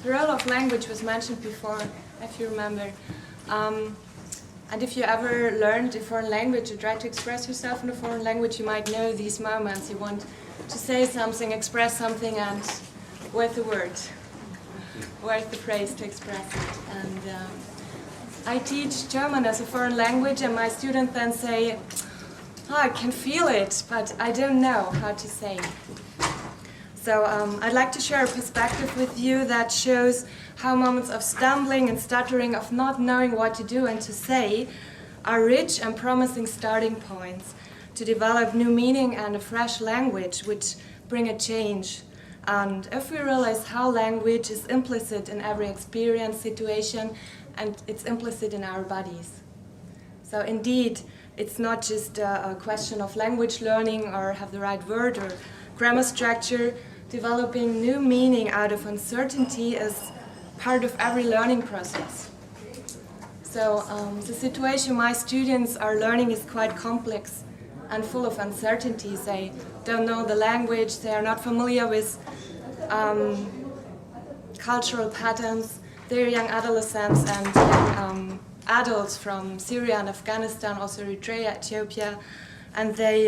the role of language was mentioned before, if you remember. And if you ever learned a foreign language or tried to express yourself in a foreign language, you might know these moments. You want to say something, express something, and where's the word? Where's the phrase to express it? And I teach German as a foreign language, and my students then say, oh, I can feel it, but I don't know how to say. So I'd like to share a perspective with you that shows how moments of stumbling and stuttering, of not knowing what to do and to say, are rich and promising starting points to develop new meaning and a fresh language which bring a change. And if we realize how language is implicit in every experience, situation, and it's implicit in our bodies. So indeed, it's not just a question of language learning or have the right word or grammar structure. Developing new meaning out of uncertainty is part of every learning process. So the situation my students are learning is quite complex and full of uncertainties. They don't know the language, they are not familiar with cultural patterns. They're young adolescents and young adults from Syria and Afghanistan, also Eritrea, Ethiopia, and they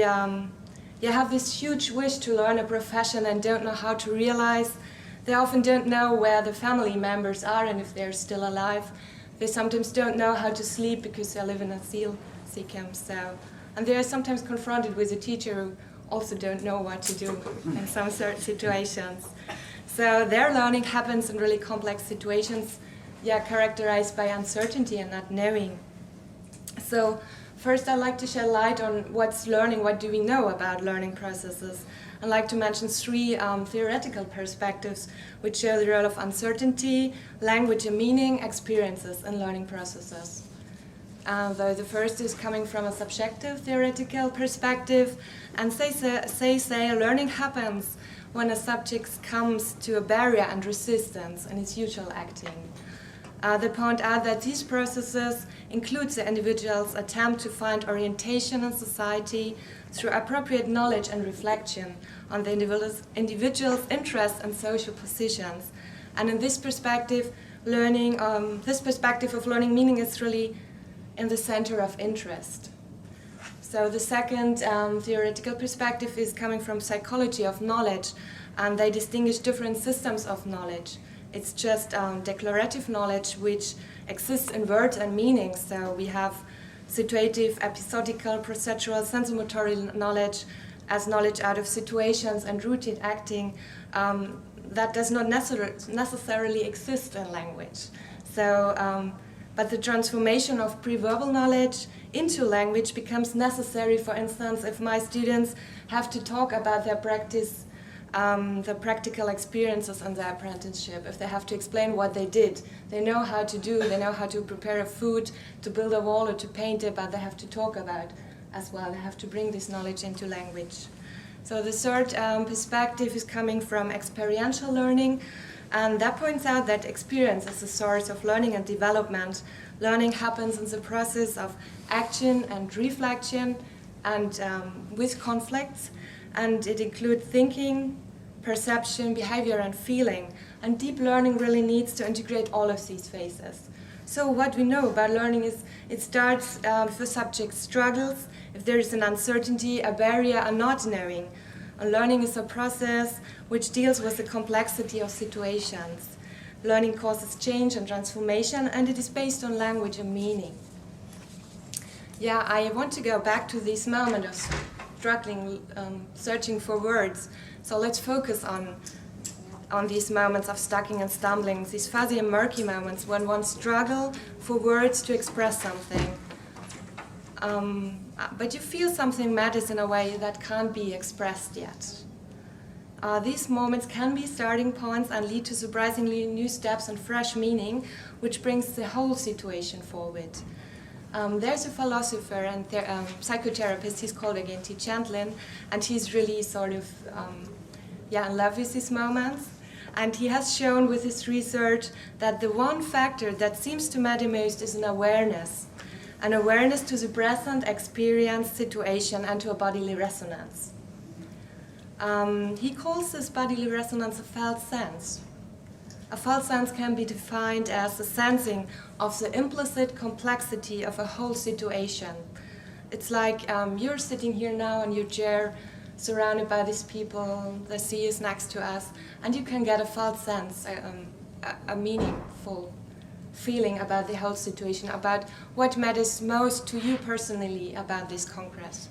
have this huge wish to learn a profession and don't know how to realize. They often don't know where the family members are and if they're still alive. They sometimes don't know how to sleep because they live in asylum camps. And they are sometimes confronted with a teacher who also don't know what to do in some certain situations. So their learning happens in really complex situations, characterized by uncertainty and not knowing. So first I'd like to shed light on what's learning, what do we know about learning processes. I'd like to mention three theoretical perspectives which show the role of uncertainty, language and meaning, experiences in learning processes. Though the first is coming from a subjective theoretical perspective, and say learning happens when a subject comes to a barrier and resistance in its usual acting. They point out that these processes include the individual's attempt to find orientation in society through appropriate knowledge and reflection on the individual's interests and social positions. And in this perspective, this perspective of learning meaning is really in the center of interest. So the second theoretical perspective is coming from psychology of knowledge, and they distinguish different systems of knowledge. It's just declarative knowledge which exists in words and meanings. So we have situative, episodical, procedural, sensomotor knowledge as knowledge out of situations and routine acting that does not necessarily exist in language. So, but the transformation of pre-verbal knowledge into language becomes necessary, for instance, if my students have to talk about their practice, the practical experiences in their apprenticeship. If they have to explain what they did, they know how to do, they know how to prepare a food, to build a wall or to paint it, but they have to talk about as well. They have to bring this knowledge into language. So the third perspective is coming from experiential learning, and that points out that experience is the source of learning and development. Learning happens in the process of action and reflection and with conflicts. And it includes thinking, perception, behavior, and feeling. And deep learning really needs to integrate all of these phases. So what we know about learning is it starts if the subject struggles, if there is an uncertainty, a barrier, a not knowing. And learning is a process which deals with the complexity of situations. Learning causes change and transformation, and it is based on language and meaning. Yeah, I want to go back to this moment of struggling, searching for words. So let's focus on these moments of stucking and stumbling, these fuzzy and murky moments when one struggles for words to express something. But you feel something matters in a way that can't be expressed yet. These moments can be starting points and lead to surprisingly new steps and fresh meaning, which brings the whole situation forward. There's a philosopher and psychotherapist, he's called again T. Chandlin, and he's really sort of in love with these moments. And he has shown with his research that the one factor that seems to matter most is an awareness to the present experience, situation, and to a bodily resonance. He calls this bodily resonance a felt sense. A felt sense can be defined as the sensing of the implicit complexity of a whole situation. It's like you're sitting here now in your chair, surrounded by these people, the sea is next to us, and you can get a felt sense, a meaningful feeling about the whole situation, about what matters most to you personally about this congress.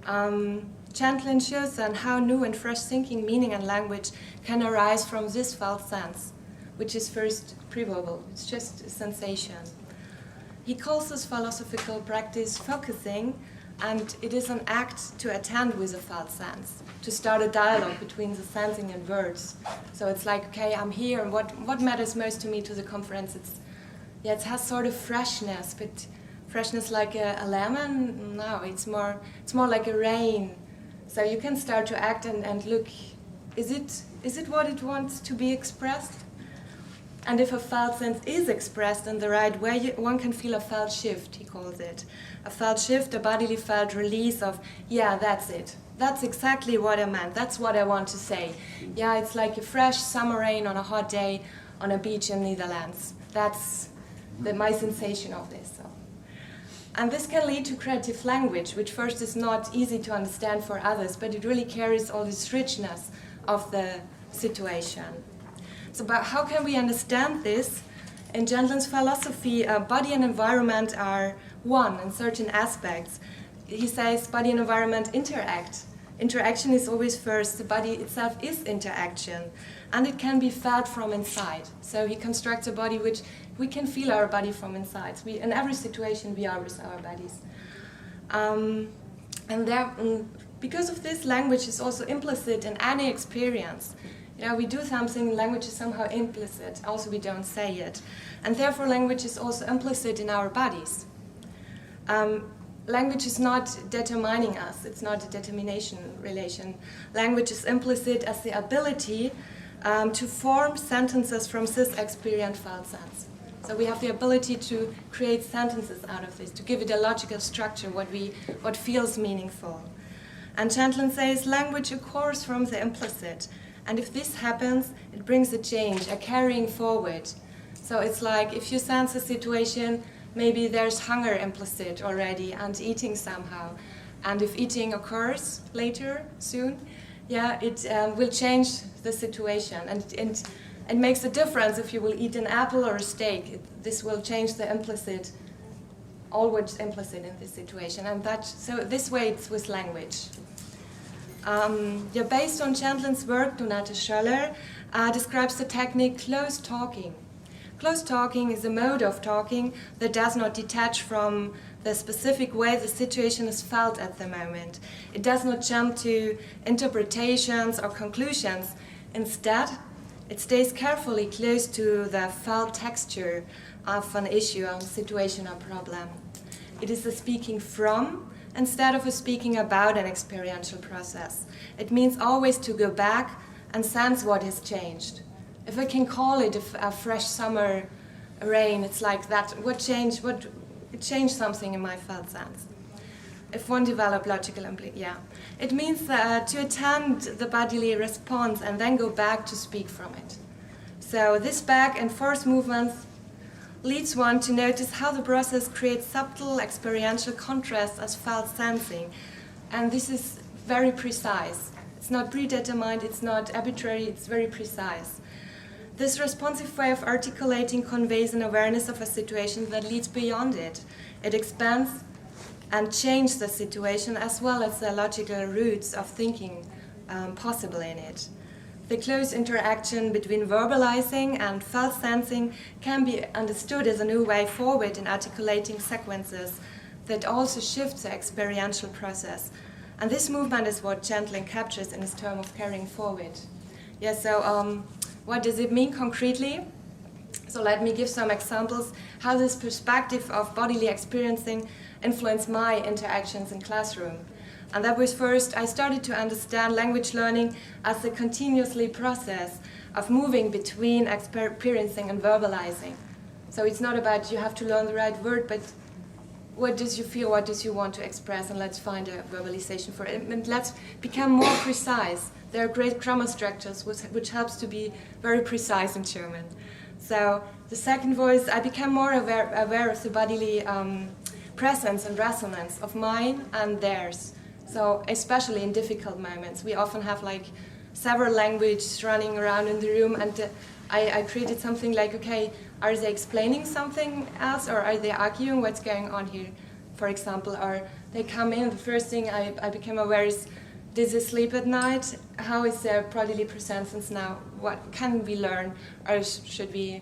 Chandlin shows then how new and fresh thinking, meaning, and language can arise from this felt sense, which is first pre-verbal. It's just a sensation. He calls this philosophical practice focusing, and it is an act to attend with a felt sense, to start a dialogue between the sensing and words. So it's like, okay, I'm here, and what matters most to me to the conference? It has sort of freshness, but freshness like a lemon? No, it's more like a rain. So you can start to act and look, is it what it wants to be expressed? And if a felt sense is expressed in the right way, one can feel a felt shift, he calls it. A felt shift, a bodily felt release of, yeah, that's it. That's exactly what I meant. That's what I want to say. Yeah, it's like a fresh summer rain on a hot day on a beach in Netherlands. That's my sensation of this. So. And this can lead to creative language, which first is not easy to understand for others, but it really carries all this richness of the situation. So, but how can we understand this? In Chandlin's philosophy, body and environment are one in certain aspects. He says body and environment interact. Interaction is always first. The body itself is interaction, and it can be felt from inside. So he constructs a body which we can feel our body from inside. In every situation, we are with our bodies. Because of this, language is also implicit in any experience. You know, we do something, language is somehow implicit, also we don't say it. And therefore language is also implicit in our bodies. Language is not determining us, it's not a determination relation. Language is implicit as the ability to form sentences from this experienced felt sense. So we have the ability to create sentences out of this, to give it a logical structure, what feels meaningful. And Chandlin says language occurs from the implicit. And if this happens, it brings a change, a carrying forward. So it's like if you sense a situation, maybe there's hunger implicit already and eating somehow. And if eating occurs later, soon, yeah, it will change the situation. And it makes a difference if you will eat an apple or a steak. This will change the implicit, always implicit in this situation. And so this way it's with language. Based on Chandlin's work, Donate Scholler describes the technique close talking. Close talking is a mode of talking that does not detach from the specific way the situation is felt at the moment. It does not jump to interpretations or conclusions. Instead, it stays carefully close to the felt texture of an issue, a situation, or problem. It is a speaking from instead of a speaking about an experiential process. It means always to go back and sense what has changed. If I can call it a fresh summer rain, it's like that. It changed something in my felt sense. If one developed logical it means to attend the bodily response and then go back to speak from it. So this back and forth movements leads one to notice how the process creates subtle experiential contrasts as felt sensing. And this is very precise. It's not predetermined, it's not arbitrary, it's very precise. This responsive way of articulating conveys an awareness of a situation that leads beyond it. It expands and changes the situation as well as the logical roots of thinking possible in it. The close interaction between verbalizing and felt sensing can be understood as a new way forward in articulating sequences that also shift the experiential process. And this movement is what Chandlin captures in his term of carrying forward. Yeah, so what does it mean concretely? So let me give some examples how this perspective of bodily experiencing influenced my interactions in classroom. And that was first, I started to understand language learning as a continuously process of moving between experiencing and verbalizing. So it's not about you have to learn the right word, but what does you feel, what does you want to express, and let's find a verbalization for it, and let's become more precise. There are great grammar structures which helps to be very precise in German. So the second voice, I became more aware of the bodily presence and resonance of mine and theirs. So especially in difficult moments, we often have like several languages running around in the room, and I created something like, okay, are they explaining something else, or are they arguing what's going on here, for example, or they come in, the first thing I became aware is, did they sleep at night? How is their bodily presence now? What can we learn, or should we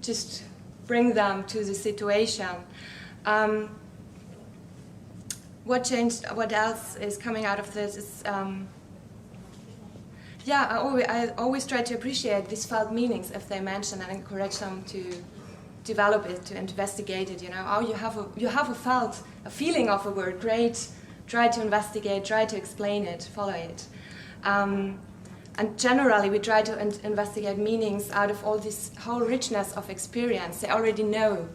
just bring them to the situation? What changed, what else is coming out of this is, yeah, I always try to appreciate these felt meanings if they mention and encourage them to develop it, to investigate it. You know, oh, you have a feeling of a word. Great, try to investigate, try to explain it, follow it. And generally, we try to investigate meanings out of all this whole richness of experience. They already know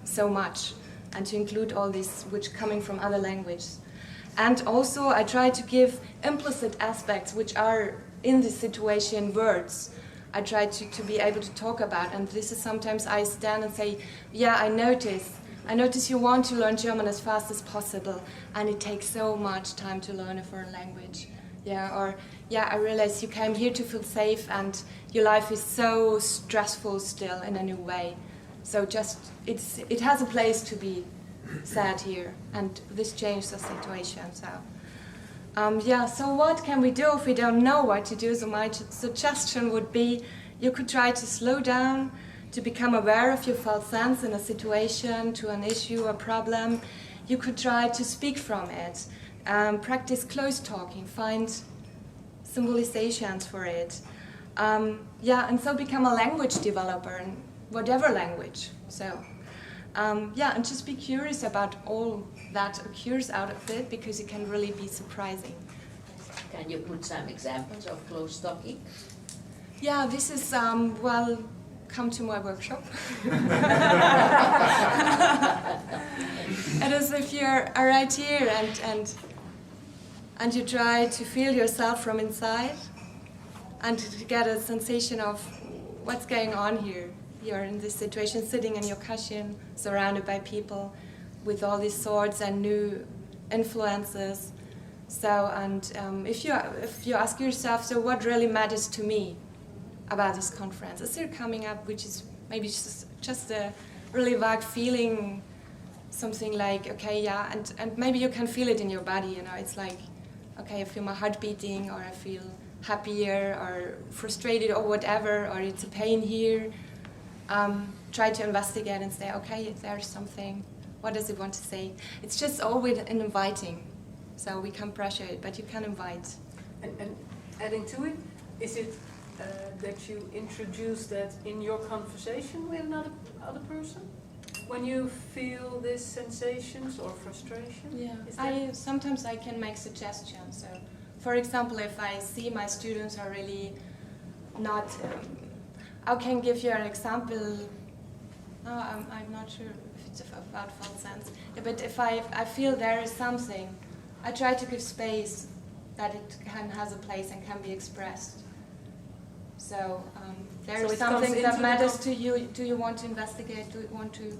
so much, and to include all this which coming from other languages. And also, I try to give implicit aspects which are in the situation words. I try to be able to talk about, and this is sometimes I stand and say, yeah, I notice you want to learn German as fast as possible, and it takes so much time to learn a foreign language. Yeah, or yeah, I realize you came here to feel safe, and your life is so stressful still in a new way. So just it has a place to be said here, and this changed the situation. So. Yeah, so what can we do if we don't know what to do? So my suggestion would be you could try to slow down, to become aware of your felt sense in a situation, to an issue, a problem. You could try to speak from it, practice close talking, find symbolizations for it. Yeah, and so become a language developer in whatever language. So. Yeah, and just be curious about all that occurs out of it, because it can really be surprising. Can you put some examples of close talking? Yeah, this is, well, come to my workshop. It is if you're right here and you try to feel yourself from inside and to get a sensation of what's going on here. You're in this situation, sitting in your cushion, surrounded by people with all these thoughts and new influences. So, and if you ask yourself, so what really matters to me about this conference? Is there coming up, which is maybe just a really vague feeling, something like, okay, yeah, and maybe you can feel it in your body, you know, it's like, okay, I feel my heart beating, or I feel happier, or frustrated, or whatever, or it's a pain here. Try to investigate and say, okay, if there's something, what does it want to say? It's just always an inviting, so we can't pressure it, but you can invite. And adding to it, is it that you introduce that in your conversation with another person? When you feel these sensations or frustration? Yeah, sometimes I can make suggestions. So, for example, if I see my students are really not... I can give you an example. I'm not sure if it's about felt sense. Yeah, but if I feel there is something, I try to give space that it has a place and can be expressed. So there is something that matters to you. Do you want to investigate? Do you want to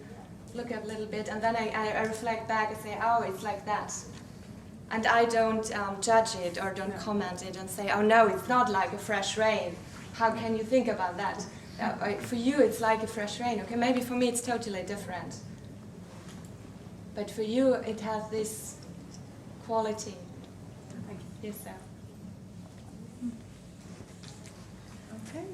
look at a little bit? And then I reflect back and say, oh, it's like that. And I don't judge it or don't comment it and say, oh no, it's not like a fresh rain. How can you think about that? For you, it's like a fresh rain. Okay, maybe for me, it's totally different. But for you, it has this quality. Thank you. Yes, sir. Okay.